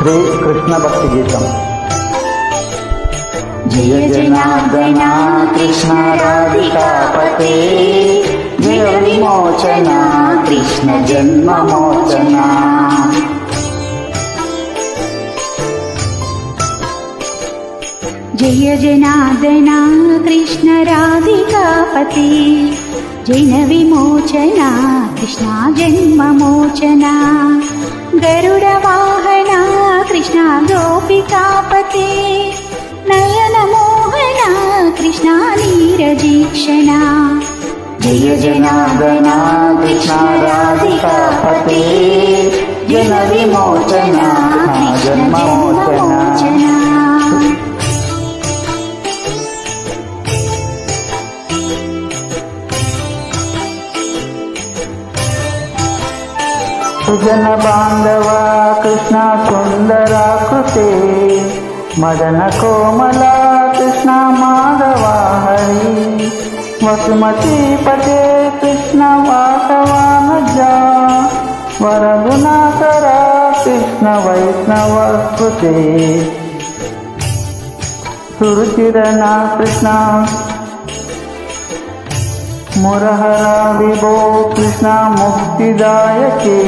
శ్రీ కృష్ణ భక్తి గీతం. జయ జనార్దన కృష్ణ రాధికాపతే, జయ విమోచన కృష్ణ జన్మమోచన. జయ జనార్దన కృష్ణ రాధికాపతే, జైన విమోచన కృష్ణ జన్మమోచన. గరుడ వాహన కృష్ణ గోపికాపతే, నయన మోహన కృష్ణ నీరజీక్షణ. జయ జనార్దన కృష్ణ రాధికాపతే, జన విమోచన జన్మమోచన. సుజన బాంధవ కృష్ణ సుందరాకృతే, మదన కోమల కృష్ణ మాధవ హరి. వసుమతి పతే కృష్ణ వాసవానజ, వరగుణాకర కృష్ణ వైష్ణవకృతే. సురుచిరణ కృష్ణ మురహర విభో కృష్ణ ముక్తిదాయకే.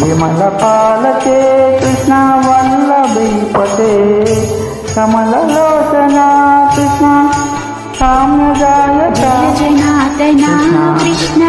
విమల పాలకే కృష్ణ వల్లభీపతే, కమలలోచన కృష్ణ కామ్యదాయక. జనార్దన కృష్ణ